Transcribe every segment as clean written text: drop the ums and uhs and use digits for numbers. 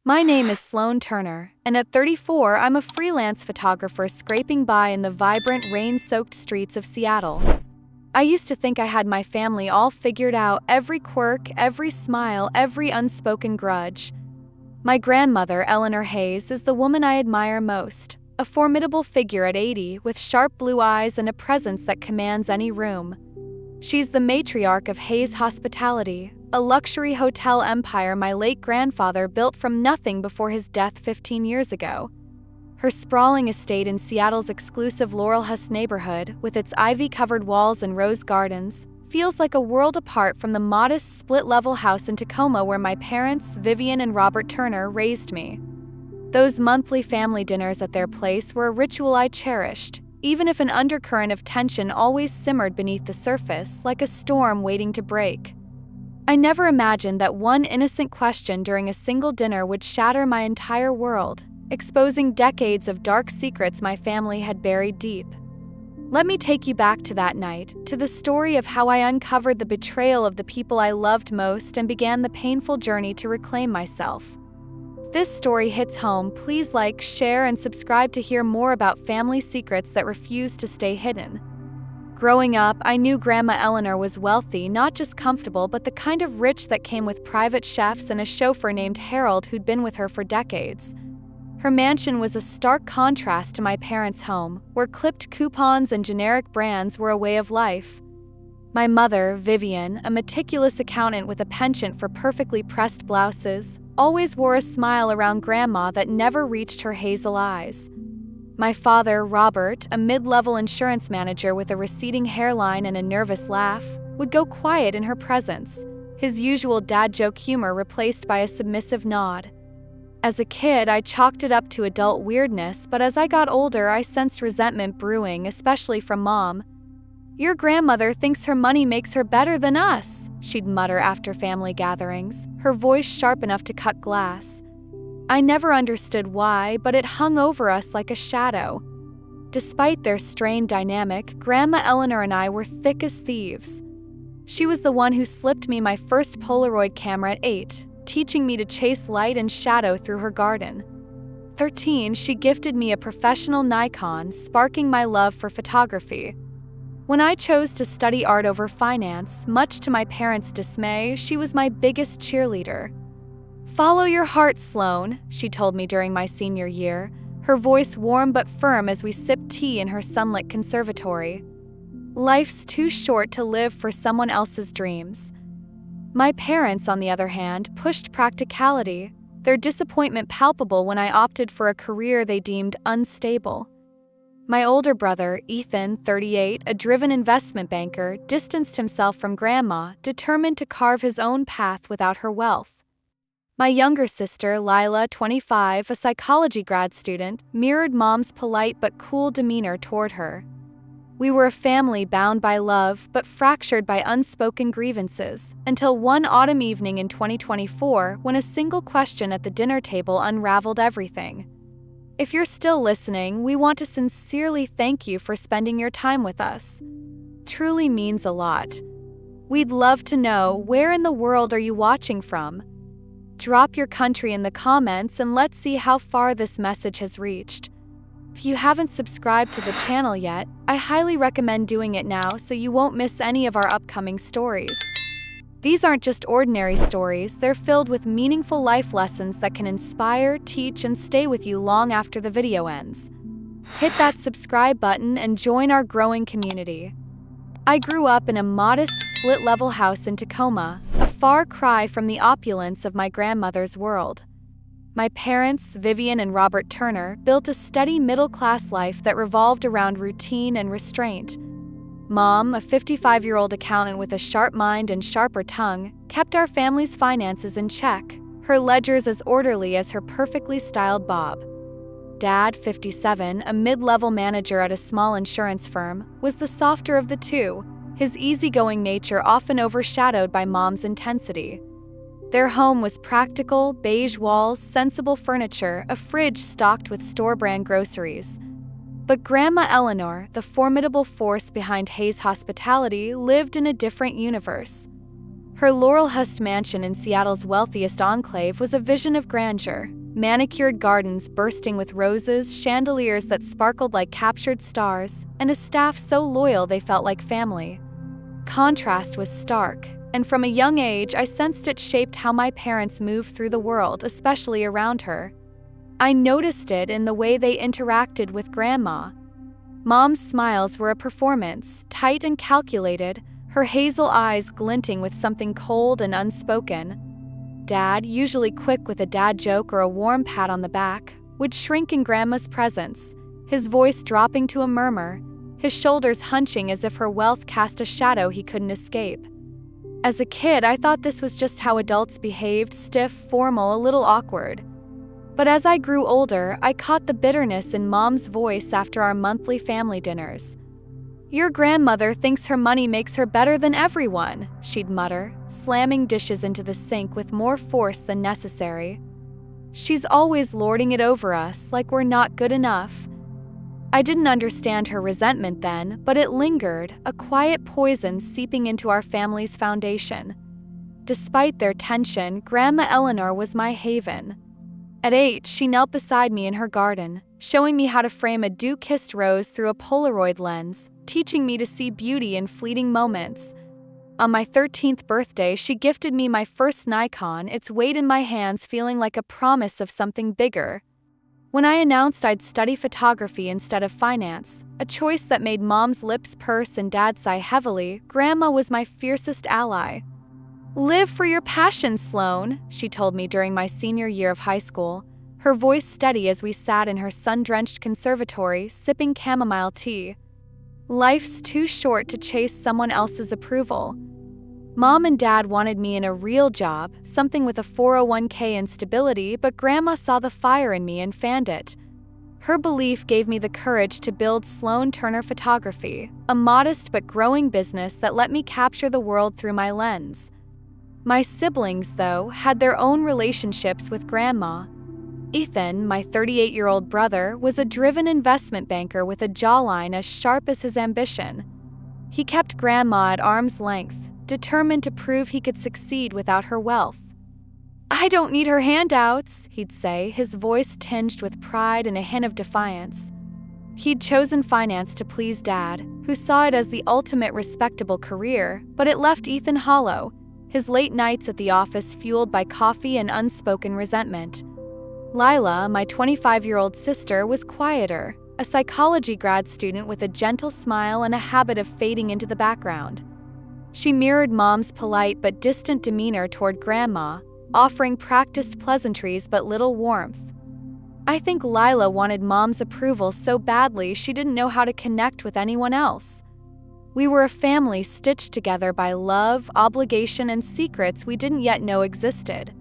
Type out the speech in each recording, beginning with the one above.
My name is Sloan Turner, and at 34, I'm a freelance photographer scraping by in the vibrant, rain-soaked streets of Seattle. I used to think I had my family all figured out, every quirk, every smile, every unspoken grudge. My grandmother, Eleanor Hayes, is the woman I admire most, a formidable figure at 80 with sharp blue eyes and a presence that commands any room. She's the matriarch of Hayes Hospitality, a luxury hotel empire my late grandfather built from nothing before his death 15 years ago. Her sprawling estate in Seattle's exclusive Laurelhurst neighborhood, with its ivy-covered walls and rose gardens, feels like a world apart from the modest split-level house in Tacoma where my parents, Vivian and Robert Turner, raised me. Those monthly family dinners at their place were a ritual I cherished, even if an undercurrent of tension always simmered beneath the surface, like a storm waiting to break. I never imagined that one innocent question during a single dinner would shatter my entire world, exposing decades of dark secrets my family had buried deep. Let me take you back to that night, to the story of how I uncovered the betrayal of the people I loved most and began the painful journey to reclaim myself. If this story hits home, please like, share, and subscribe to hear more about family secrets that refuse to stay hidden. Growing up, I knew Grandma Eleanor was wealthy, not just comfortable, but the kind of rich that came with private chefs and a chauffeur named Harold who'd been with her for decades. Her mansion was a stark contrast to my parents' home, where clipped coupons and generic brands were a way of life. My mother, Vivian, a meticulous accountant with a penchant for perfectly pressed blouses, always wore a smile around Grandma that never reached her hazel eyes. My father, Robert, a mid-level insurance manager with a receding hairline and a nervous laugh, would go quiet in her presence, his usual dad joke humor replaced by a submissive nod. As a kid, I chalked it up to adult weirdness, but as I got older, I sensed resentment brewing, especially from Mom. "Your grandmother thinks her money makes her better than us," she'd mutter after family gatherings, her voice sharp enough to cut glass. I never understood why, but it hung over us like a shadow. Despite their strained dynamic, Grandma Eleanor and I were thick as thieves. She was the one who slipped me my first Polaroid camera at 8, teaching me to chase light and shadow through her garden. 13, she gifted me a professional Nikon, sparking my love for photography. When I chose to study art over finance, much to my parents' dismay, she was my biggest cheerleader. "Follow your heart, Sloan," she told me during my senior year, her voice warm but firm as we sipped tea in her sunlit conservatory. Life's too short to live for someone else's dreams. My parents, on the other hand, pushed practicality, their disappointment palpable when I opted for a career they deemed unstable. My older brother, Ethan, 38, a driven investment banker, distanced himself from Grandma, determined to carve his own path without her wealth. My younger sister, Lila, 25, a psychology grad student, mirrored Mom's polite but cool demeanor toward her. We were a family bound by love, but fractured by unspoken grievances, until one autumn evening in 2024, when a single question at the dinner table unraveled everything. If you're still listening, we want to sincerely thank you for spending your time with us. Truly means a lot. We'd love to know, where in the world are you watching from? Drop your country in the comments and let's see how far this message has reached. If you haven't subscribed to the channel yet, I highly recommend doing it now so you won't miss any of our upcoming stories. These aren't just ordinary stories, they're filled with meaningful life lessons that can inspire, teach, and stay with you long after the video ends. Hit that subscribe button and join our growing community. I grew up in a modest split-level house in Tacoma, a far cry from the opulence of my grandmother's world. My parents, Vivian and Robert Turner, built a steady middle-class life that revolved around routine and restraint. Mom, a 55-year-old accountant with a sharp mind and sharper tongue, kept our family's finances in check, her ledgers as orderly as her perfectly styled bob. Dad, 57, a mid-level manager at a small insurance firm, was the softer of the two, his easygoing nature often overshadowed by Mom's intensity. Their home was practical, beige walls, sensible furniture, a fridge stocked with store-brand groceries. But Grandma Eleanor, the formidable force behind Hayes Hospitality, lived in a different universe. Her Laurelhurst mansion in Seattle's wealthiest enclave was a vision of grandeur. Manicured gardens bursting with roses, chandeliers that sparkled like captured stars, and a staff so loyal they felt like family. Contrast was stark, and from a young age I sensed it shaped how my parents moved through the world, especially around her. I noticed it in the way they interacted with Grandma. Mom's smiles were a performance, tight and calculated, her hazel eyes glinting with something cold and unspoken. Dad, usually quick with a dad joke or a warm pat on the back, would shrink in Grandma's presence, his voice dropping to a murmur, his shoulders hunching as if her wealth cast a shadow he couldn't escape. As a kid, I thought this was just how adults behaved, stiff, formal, a little awkward. But as I grew older, I caught the bitterness in Mom's voice after our monthly family dinners. "Your grandmother thinks her money makes her better than everyone," she'd mutter, slamming dishes into the sink with more force than necessary. "She's always lording it over us like we're not good enough." I didn't understand her resentment then, but it lingered, a quiet poison seeping into our family's foundation. Despite their tension, Grandma Eleanor was my haven. At 8, she knelt beside me in her garden, showing me how to frame a dew-kissed rose through a Polaroid lens, teaching me to see beauty in fleeting moments. On my 13th birthday, she gifted me my first Nikon, its weight in my hands feeling like a promise of something bigger. When I announced I'd study photography instead of finance, a choice that made Mom's lips purse and Dad sigh heavily, Grandma was my fiercest ally. "Live for your passion, Sloan," she told me during my senior year of high school, her voice steady as we sat in her sun-drenched conservatory sipping chamomile tea. "Life's too short to chase someone else's approval." Mom and Dad wanted me in a real job, something with a 401k and stability, but Grandma saw the fire in me and fanned it. Her belief gave me the courage to build Sloan Turner Photography, a modest but growing business that let me capture the world through my lens. My siblings, though, had their own relationships with Grandma. Ethan, my 38-year-old brother, was a driven investment banker with a jawline as sharp as his ambition. He kept Grandma at arm's length, determined to prove he could succeed without her wealth. "I don't need her handouts," he'd say, his voice tinged with pride and a hint of defiance. He'd chosen finance to please Dad, who saw it as the ultimate respectable career, but it left Ethan hollow, his late nights at the office fueled by coffee and unspoken resentment. Lila, my 25-year-old sister, was quieter, a psychology grad student with a gentle smile and a habit of fading into the background. She mirrored Mom's polite but distant demeanor toward Grandma, offering practiced pleasantries but little warmth. I think Lila wanted Mom's approval so badly she didn't know how to connect with anyone else. We were a family stitched together by love, obligation, and secrets we didn't yet know existed.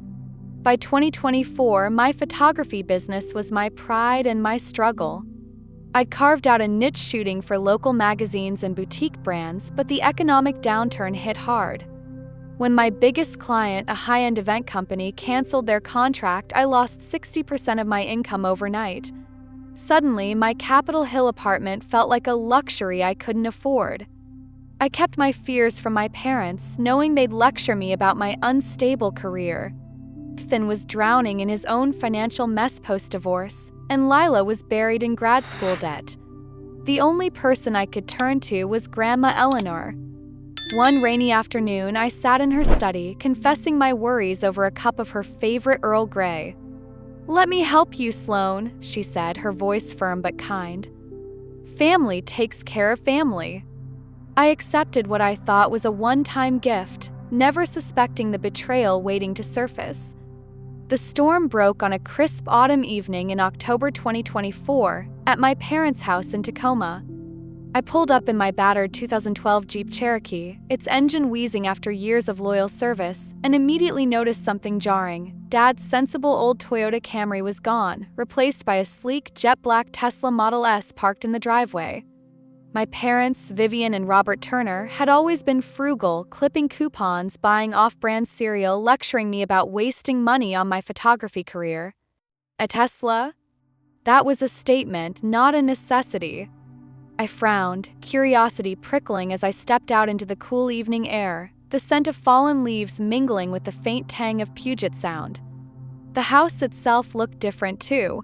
By 2024, my photography business was my pride and my struggle. I'd carved out a niche shooting for local magazines and boutique brands, but the economic downturn hit hard. When my biggest client, a high-end event company, canceled their contract, I lost 60% of my income overnight. Suddenly, my Capitol Hill apartment felt like a luxury I couldn't afford. I kept my fears from my parents, knowing they'd lecture me about my unstable career. Ethan was drowning in his own financial mess post-divorce, and Lila was buried in grad school debt. The only person I could turn to was Grandma Eleanor. One rainy afternoon, I sat in her study, confessing my worries over a cup of her favorite Earl Grey. "Let me help you, Sloan," she said, her voice firm but kind. "Family takes care of family." I accepted what I thought was a one-time gift, never suspecting the betrayal waiting to surface. The storm broke on a crisp autumn evening in October 2024 at my parents' house in Tacoma. I pulled up in my battered 2012 Jeep Cherokee, its engine wheezing after years of loyal service, and immediately noticed something jarring. Dad's sensible old Toyota Camry was gone, replaced by a sleek jet-black Tesla Model S parked in the driveway. My parents, Vivian and Robert Turner, had always been frugal, clipping coupons, buying off-brand cereal, lecturing me about wasting money on my photography career. A Tesla? That was a statement, not a necessity. I frowned, curiosity prickling as I stepped out into the cool evening air. the scent of fallen leaves mingling with the faint tang of Puget Sound. The house itself looked different too.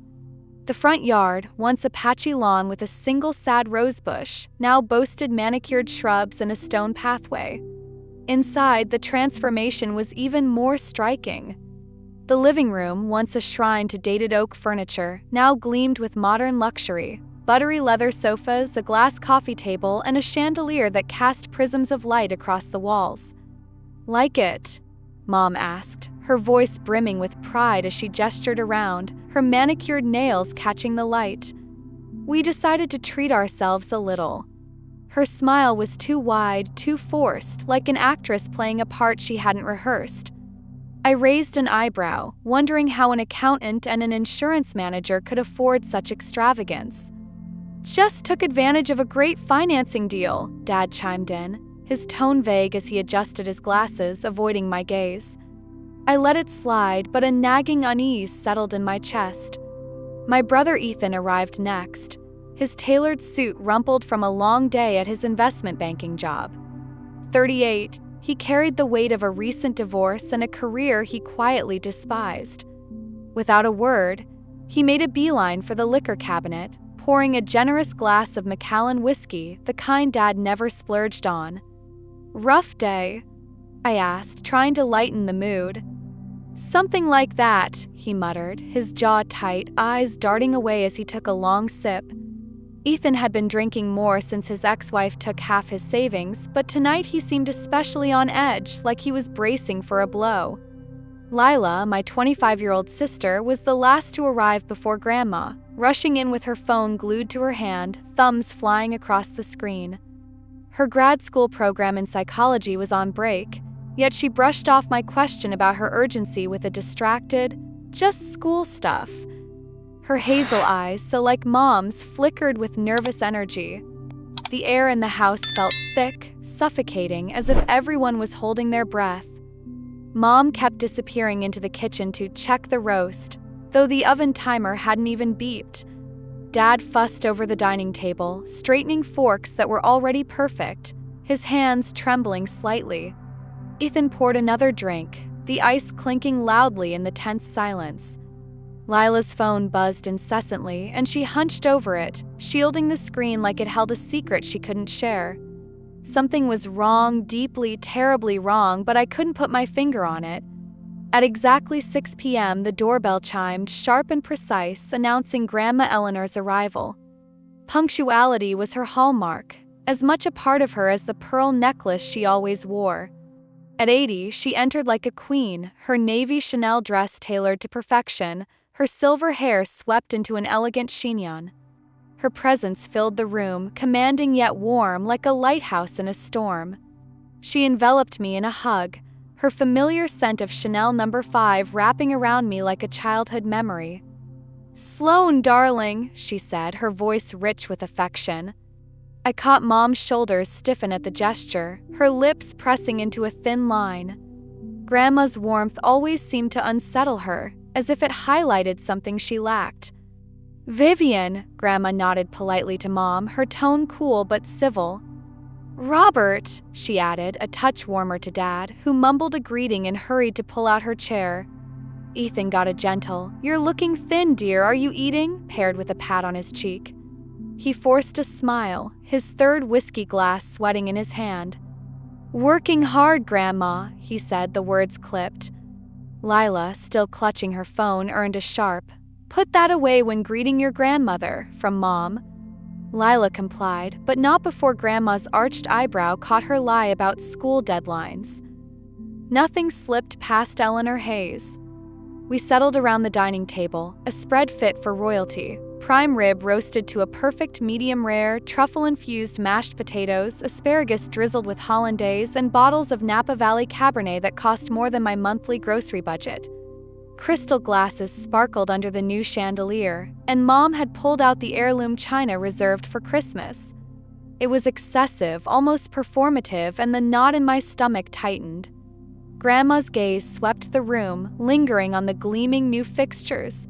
The front yard, once a patchy lawn with a single sad rosebush, now boasted manicured shrubs and a stone pathway. Inside, the transformation was even more striking. The living room, once a shrine to dated oak furniture, now gleamed with modern luxury. Buttery leather sofas, a glass coffee table, and a chandelier that cast prisms of light across the walls. "Like it?" Mom asked, her voice brimming with pride as she gestured around, her manicured nails catching the light. "We decided to treat ourselves a little." Her smile was too wide, too forced, like an actress playing a part she hadn't rehearsed. I raised an eyebrow, wondering how an accountant and an insurance manager could afford such extravagance. "Just took advantage of a great financing deal," Dad chimed in, his tone vague as he adjusted his glasses, avoiding my gaze. I let it slide, but a nagging unease settled in my chest. My brother Ethan arrived next, his tailored suit rumpled from a long day at his investment banking job. 38, he carried the weight of a recent divorce and a career he quietly despised. Without a word, he made a beeline for the liquor cabinet, pouring a generous glass of Macallan whiskey, the kind Dad never splurged on. "Rough day?" I asked, trying to lighten the mood. "Something like that," he muttered, his jaw tight, eyes darting away as he took a long sip. Ethan had been drinking more since his ex-wife took half his savings, but tonight he seemed especially on edge, like he was bracing for a blow. Lila, my 25-year-old sister, was the last to arrive before Grandma, rushing in with her phone glued to her hand, thumbs flying across the screen. Her grad school program in psychology was on break, yet she brushed off my question about her urgency with a distracted, "Just school stuff." Her hazel eyes, so like Mom's, flickered with nervous energy. The air in the house felt thick, suffocating, as if everyone was holding their breath. Mom kept disappearing into the kitchen to check the roast, though the oven timer hadn't even beeped. Dad fussed over the dining table, straightening forks that were already perfect, his hands trembling slightly. Ethan poured another drink, the ice clinking loudly in the tense silence. Lila's phone buzzed incessantly, and she hunched over it, shielding the screen like it held a secret she couldn't share. Something was wrong, deeply, terribly wrong, but I couldn't put my finger on it. At exactly 6 p.m., the doorbell chimed, sharp and precise, announcing Grandma Eleanor's arrival. Punctuality was her hallmark, as much a part of her as the pearl necklace she always wore. At 80, she entered like a queen, her navy Chanel dress tailored to perfection, her silver hair swept into an elegant chignon. Her presence filled the room, commanding yet warm, like a lighthouse in a storm. She enveloped me in a hug, her familiar scent of Chanel No. 5 wrapping around me like a childhood memory. "Sloan, darling," she said, her voice rich with affection. I caught Mom's shoulders stiffen at the gesture, her lips pressing into a thin line. Grandma's warmth always seemed to unsettle her, as if it highlighted something she lacked. "Vivian," Grandma nodded politely to Mom, her tone cool but civil. "Robert," she added, a touch warmer to Dad, who mumbled a greeting and hurried to pull out her chair. Ethan got a gentle, "You're looking thin, dear, are you eating?" paired with a pat on his cheek. He forced a smile, his third whiskey glass sweating in his hand. "Working hard, Grandma," he said, the words clipped. Lila, still clutching her phone, earned a sharp, "Put that away when greeting your grandmother," from Mom. Lila complied, but not before Grandma's arched eyebrow caught her lie about school deadlines. Nothing slipped past Eleanor Hayes. We settled around the dining table, a spread fit for royalty. Prime rib roasted to a perfect medium rare, truffle-infused mashed potatoes, asparagus drizzled with hollandaise, and bottles of Napa Valley Cabernet that cost more than my monthly grocery budget. Crystal glasses sparkled under the new chandelier, and Mom had pulled out the heirloom china reserved for Christmas. It was excessive, almost performative, and the knot in my stomach tightened. Grandma's gaze swept the room, lingering on the gleaming new fixtures.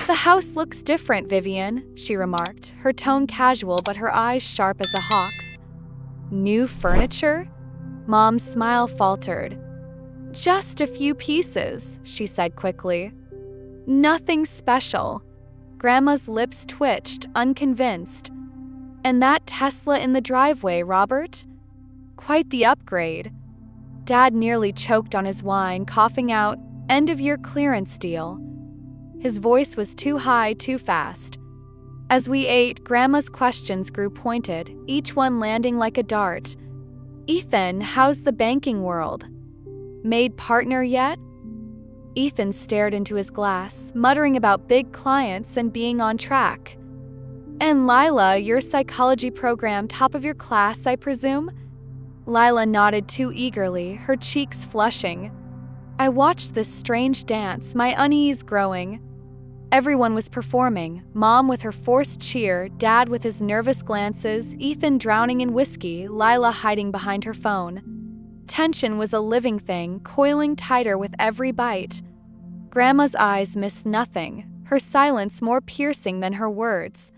"The house looks different, Vivian," she remarked, her tone casual but her eyes sharp as a hawk's. "New furniture?" Mom's smile faltered. "Just a few pieces," she said quickly. "Nothing special." Grandma's lips twitched, unconvinced. "And that Tesla in the driveway, Robert? Quite the upgrade." Dad nearly choked on his wine, coughing out, "End-of-year clearance deal." His voice was too high, too fast. As we ate, Grandma's questions grew pointed, each one landing like a dart. "Ethan, how's the banking world? Made partner yet?" Ethan stared into his glass, muttering about big clients and being on track. "And Lila, your psychology program top of your class, I presume?" Lila nodded too eagerly, her cheeks flushing. I watched this strange dance, my unease growing. Everyone was performing, Mom with her forced cheer, Dad with his nervous glances, Ethan drowning in whiskey, Lila hiding behind her phone. Tension was a living thing, coiling tighter with every bite. Grandma's eyes missed nothing, her silence more piercing than her words.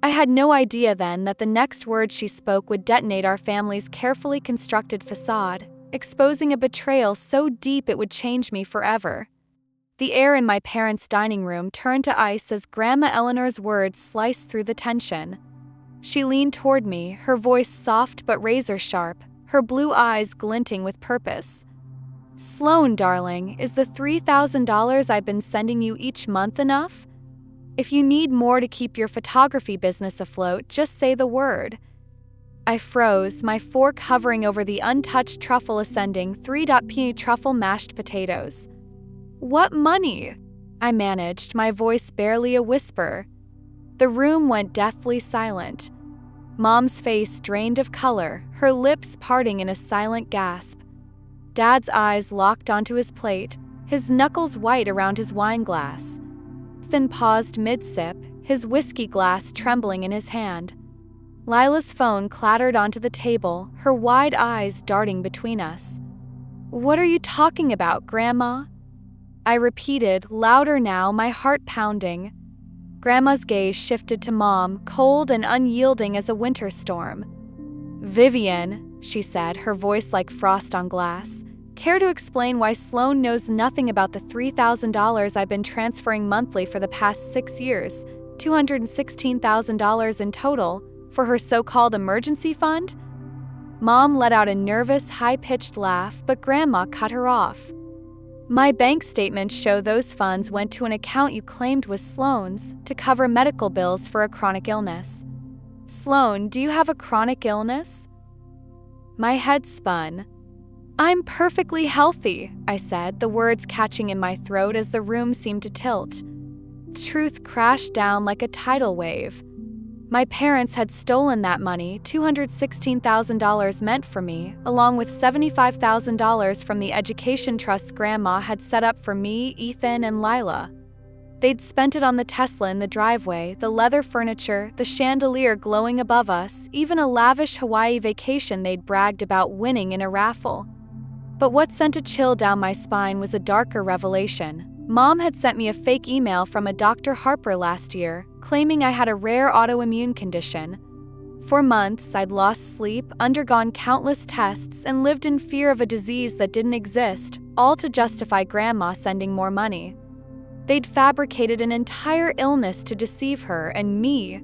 I had no idea then that the next word she spoke would detonate our family's carefully constructed facade, exposing a betrayal so deep it would change me forever. The air in my parents' dining room turned to ice as Grandma Eleanor's words sliced through the tension. She leaned toward me, her voice soft but razor-sharp, her blue eyes glinting with purpose. "Sloan, darling, is the $3,000 I've been sending you each month enough? If you need more to keep your photography business afloat, just say the word." I froze, my fork hovering over the untouched truffle ascending 3p truffle mashed potatoes. "What money?" I managed, my voice barely a whisper. The room went deathly silent. Mom's face drained of color, her lips parting in a silent gasp. Dad's eyes locked onto his plate, his knuckles white around his wine glass. Ethan paused mid-sip, his whiskey glass trembling in his hand. Lila's phone clattered onto the table, her wide eyes darting between us. "What are you talking about, Grandma?" I repeated, louder now, my heart pounding. Grandma's gaze shifted to Mom, cold and unyielding as a winter storm. "Vivian," she said, her voice like frost on glass, "care to explain why Sloan knows nothing about the $3,000 I've been transferring monthly for the past 6 years, $216,000 in total, for her so-called emergency fund?" Mom let out a nervous, high-pitched laugh, but Grandma cut her off. "My bank statements show those funds went to an account you claimed was Sloan's to cover medical bills for a chronic illness." "Sloan, do you have a chronic illness?" My head spun. "I'm perfectly healthy," I said, the words catching in my throat as the room seemed to tilt. Truth crashed down like a tidal wave. My parents had stolen that money, $216,000 meant for me, along with $75,000 from the education trust Grandma had set up for me, Ethan, and Lila. They'd spent it on the Tesla in the driveway, the leather furniture, the chandelier glowing above us, even a lavish Hawaii vacation they'd bragged about winning in a raffle. But what sent a chill down my spine was a darker revelation. Mom had sent me a fake email from a Dr. Harper last year, claiming I had a rare autoimmune condition. For months, I'd lost sleep, undergone countless tests, and lived in fear of a disease that didn't exist, all to justify Grandma sending more money. They'd fabricated an entire illness to deceive her and me.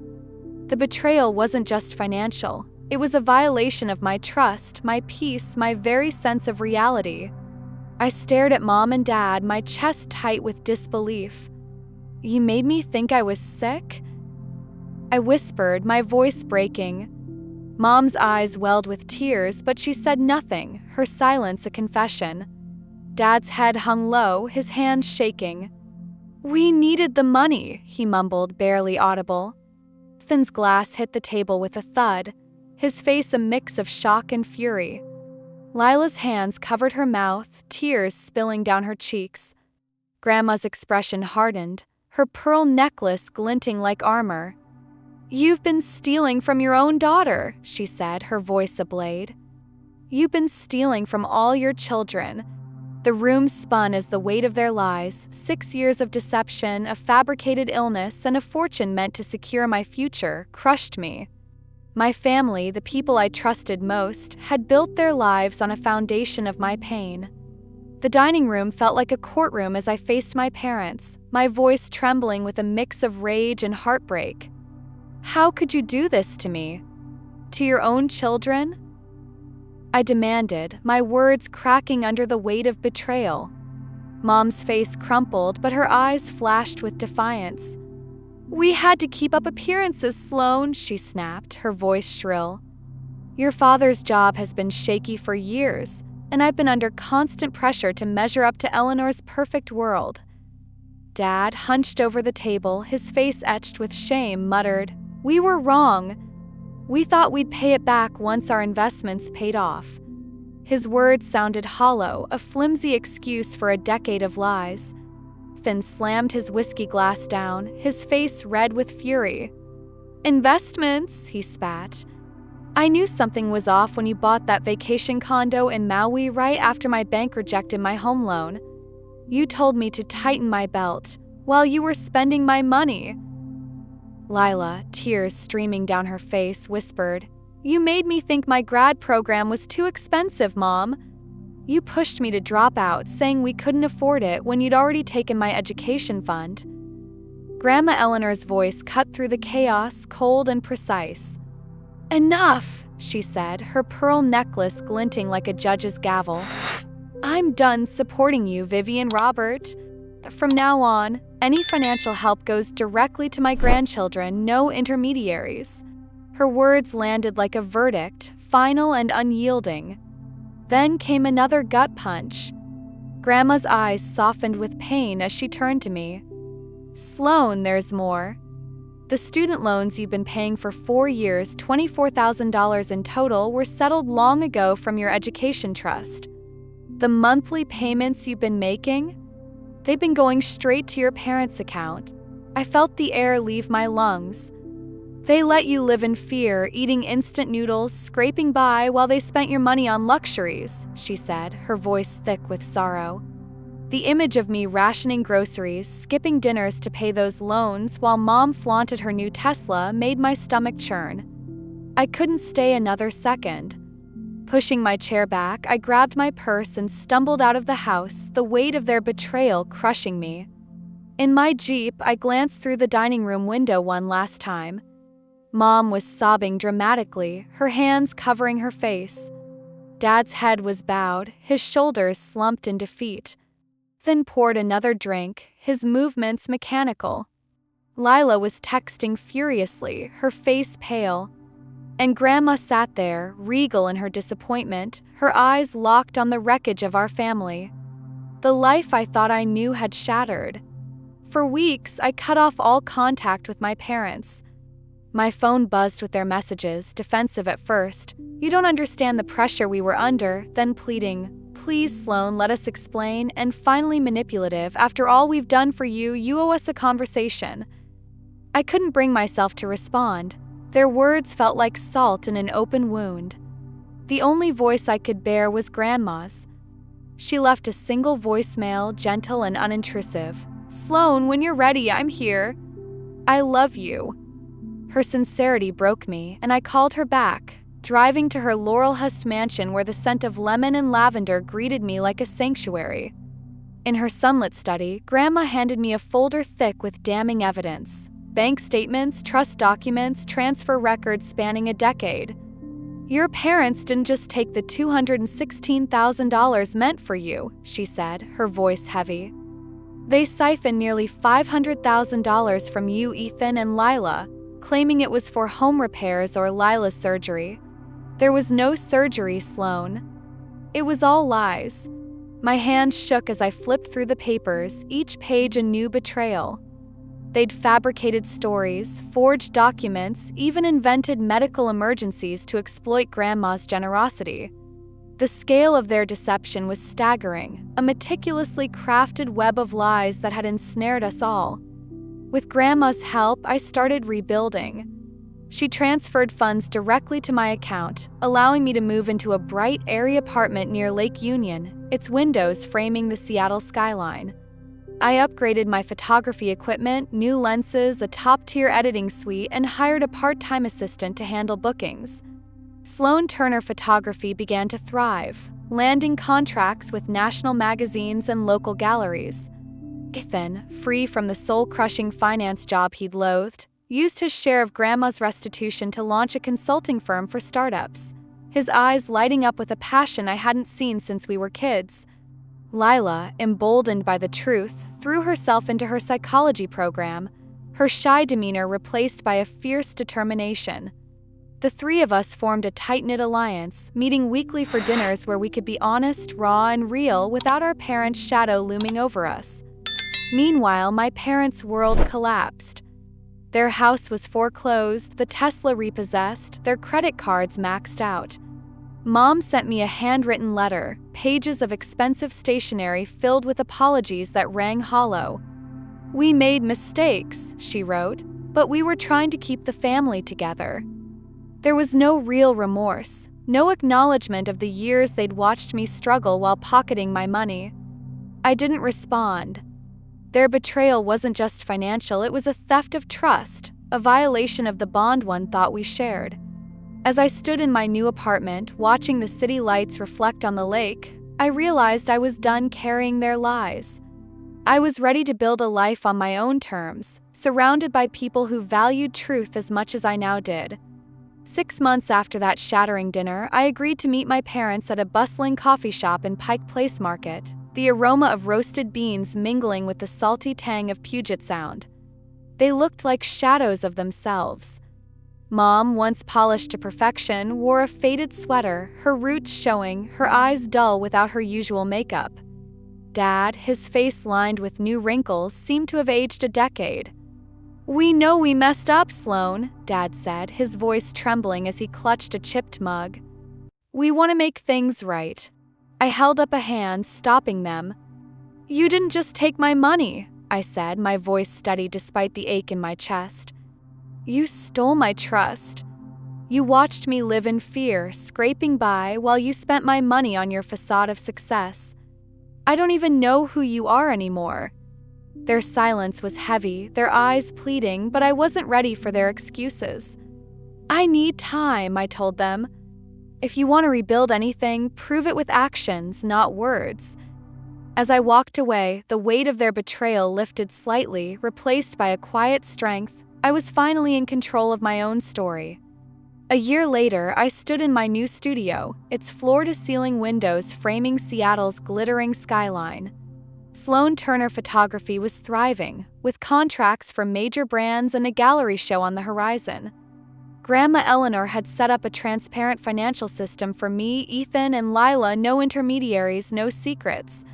The betrayal wasn't just financial. It was a violation of my trust, my peace, my very sense of reality. I stared at Mom and Dad, my chest tight with disbelief. "You made me think I was sick?" I whispered, my voice breaking. Mom's eyes welled with tears, but she said nothing, her silence a confession. Dad's head hung low, his hands shaking. "We needed the money," he mumbled, barely audible. Ethan's glass hit the table with a thud, his face a mix of shock and fury. Lila's hands covered her mouth, tears spilling down her cheeks. Grandma's expression hardened, her pearl necklace glinting like armor. "You've been stealing from your own daughter," she said, her voice ablade. "You've been stealing from all your children." The room spun as the weight of their lies, 6 years of deception, a fabricated illness, and a fortune meant to secure my future, crushed me. My family, the people I trusted most, had built their lives on a foundation of my pain. The dining room felt like a courtroom as I faced my parents, my voice trembling with a mix of rage and heartbreak. How could you do this to me? To your own children? I demanded, my words cracking under the weight of betrayal. Mom's face crumpled, but her eyes flashed with defiance. "We had to keep up appearances, Sloane," she snapped, her voice shrill. "Your father's job has been shaky for years, and I've been under constant pressure to measure up to Eleanor's perfect world." Dad, hunched over the table, his face etched with shame, muttered, "We were wrong. We thought we'd pay it back once our investments paid off." His words sounded hollow, a flimsy excuse for a decade of lies. Finn slammed his whiskey glass down, his face red with fury. "Investments," he spat. "I knew something was off when you bought that vacation condo in Maui right after my bank rejected my home loan. You told me to tighten my belt while you were spending my money." Lila, tears streaming down her face, whispered, "You made me think my grad program was too expensive, Mom. You pushed me to drop out, saying we couldn't afford it when you'd already taken my education fund." Grandma Eleanor's voice cut through the chaos, cold and precise. "Enough," she said, her pearl necklace glinting like a judge's gavel. "I'm done supporting you, Vivian Robert. From now on, any financial help goes directly to my grandchildren, no intermediaries." Her words landed like a verdict, final and unyielding. Then came another gut punch. Grandma's eyes softened with pain as she turned to me. "Sloane, there's more. The student loans you've been paying for 4 years, $24,000 in total, were settled long ago from your education trust. The monthly payments you've been making? They've been going straight to your parents' account." I felt the air leave my lungs. "They let you live in fear, eating instant noodles, scraping by while they spent your money on luxuries," she said, her voice thick with sorrow. The image of me rationing groceries, skipping dinners to pay those loans while Mom flaunted her new Tesla made my stomach churn. I couldn't stay another second. Pushing my chair back, I grabbed my purse and stumbled out of the house, the weight of their betrayal crushing me. In my Jeep, I glanced through the dining room window one last time. Mom was sobbing dramatically, her hands covering her face. Dad's head was bowed, his shoulders slumped in defeat. Then poured another drink, his movements mechanical. Lila was texting furiously, her face pale. And Grandma sat there, regal in her disappointment, her eyes locked on the wreckage of our family. The life I thought I knew had shattered. For weeks, I cut off all contact with my parents. My phone buzzed with their messages, defensive at first. "You don't understand the pressure we were under," then pleading, "Please, Sloane, let us explain," and finally manipulative, "After all we've done for you, you owe us a conversation." I couldn't bring myself to respond. Their words felt like salt in an open wound. The only voice I could bear was Grandma's. She left a single voicemail, gentle and unintrusive. "Sloane, when you're ready, I'm here. I love you." Her sincerity broke me, and I called her back, driving to her Laurelhurst mansion where the scent of lemon and lavender greeted me like a sanctuary. In her sunlit study, Grandma handed me a folder thick with damning evidence. Bank statements, trust documents, transfer records spanning a decade. "Your parents didn't just take the $216,000 meant for you," she said, her voice heavy. "They siphoned nearly $500,000 from you, Ethan, and Lila, claiming it was for home repairs or Lila's surgery. There was no surgery, Sloane. It was all lies." My hands shook as I flipped through the papers, each page a new betrayal. They'd fabricated stories, forged documents, even invented medical emergencies to exploit Grandma's generosity. The scale of their deception was staggering, a meticulously crafted web of lies that had ensnared us all. With Grandma's help, I started rebuilding. She transferred funds directly to my account, allowing me to move into a bright, airy apartment near Lake Union, its windows framing the Seattle skyline. I upgraded my photography equipment, new lenses, a top-tier editing suite, and hired a part-time assistant to handle bookings. Sloan Turner Photography began to thrive, landing contracts with national magazines and local galleries. Ethan, free from the soul-crushing finance job he'd loathed, used his share of Grandma's restitution to launch a consulting firm for startups, his eyes lighting up with a passion I hadn't seen since we were kids. Lila, emboldened by the truth, threw herself into her psychology program, her shy demeanor replaced by a fierce determination. The three of us formed a tight-knit alliance, meeting weekly for dinners where we could be honest, raw, and real without our parents' shadow looming over us. Meanwhile, my parents' world collapsed. Their house was foreclosed, the Tesla repossessed, their credit cards maxed out. Mom sent me a handwritten letter, pages of expensive stationery filled with apologies that rang hollow. "We made mistakes," she wrote, "but we were trying to keep the family together." There was no real remorse, no acknowledgement of the years they'd watched me struggle while pocketing my money. I didn't respond. Their betrayal wasn't just financial, it was a theft of trust, a violation of the bond one thought we shared. As I stood in my new apartment, watching the city lights reflect on the lake, I realized I was done carrying their lies. I was ready to build a life on my own terms, surrounded by people who valued truth as much as I now did. 6 months after that shattering dinner, I agreed to meet my parents at a bustling coffee shop in Pike Place Market, the aroma of roasted beans mingling with the salty tang of Puget Sound. They looked like shadows of themselves. Mom, once polished to perfection, wore a faded sweater, her roots showing, her eyes dull without her usual makeup. Dad, his face lined with new wrinkles, seemed to have aged a decade. "We know we messed up, Sloan," Dad said, his voice trembling as he clutched a chipped mug. "We want to make things right." I held up a hand, stopping them. "You didn't just take my money," I said, my voice steady despite the ache in my chest. "You stole my trust. You watched me live in fear, scraping by, while you spent my money on your facade of success. I don't even know who you are anymore." Their silence was heavy, their eyes pleading, but I wasn't ready for their excuses. "I need time," I told them. "If you want to rebuild anything, prove it with actions, not words." As I walked away, the weight of their betrayal lifted slightly, replaced by a quiet strength. I was finally in control of my own story. A year later, I stood in my new studio, its floor-to-ceiling windows framing Seattle's glittering skyline. Sloan Turner Photography was thriving, with contracts for major brands and a gallery show on the horizon. Grandma Eleanor had set up a transparent financial system for me, Ethan, and Lila, no intermediaries, no secrets.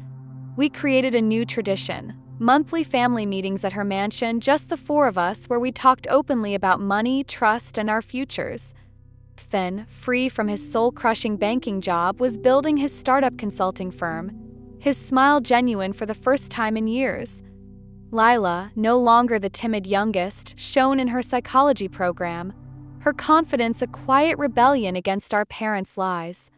We created a new tradition. Monthly family meetings at her mansion, just the four of us, where we talked openly about money, trust, and our futures. Ethan, free from his soul-crushing banking job, was building his startup consulting firm, his smile genuine for the first time in years. Lila, no longer the timid youngest, shone in her psychology program, her confidence a quiet rebellion against our parents' lies.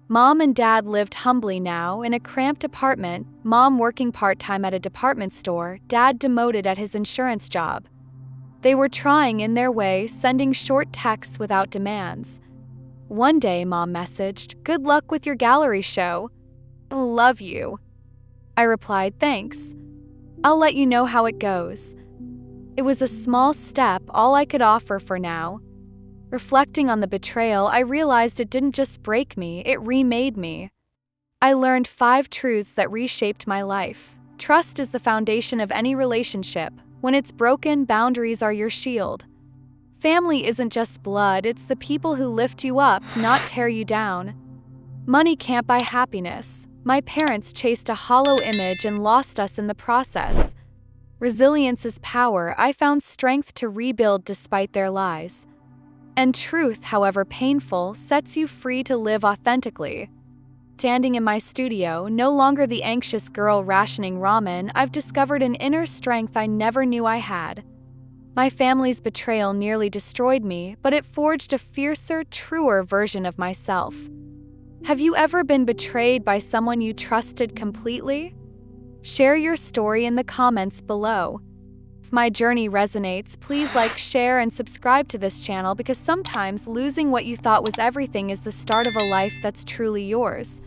Mom and Dad lived humbly now, in a cramped apartment, Mom working part-time at a department store, Dad demoted at his insurance job. They were trying in their way, sending short texts without demands. One day, Mom messaged, "Good luck with your gallery show. Love you." I replied, "Thanks. I'll let you know how it goes." It was a small step, all I could offer for now. Reflecting on the betrayal, I realized it didn't just break me, it remade me. I learned 5 truths that reshaped my life. Trust is the foundation of any relationship. When it's broken, boundaries are your shield. Family isn't just blood, it's the people who lift you up, not tear you down. Money can't buy happiness. My parents chased a hollow image and lost us in the process. Resilience is power. I found strength to rebuild despite their lies. And truth, however painful, sets you free to live authentically. Standing in my studio, no longer the anxious girl rationing ramen, I've discovered an inner strength I never knew I had. My family's betrayal nearly destroyed me, but it forged a fiercer, truer version of myself. Have you ever been betrayed by someone you trusted completely? Share your story in the comments below. If my journey resonates, please like, share, and subscribe to this channel because sometimes losing what you thought was everything is the start of a life that's truly yours.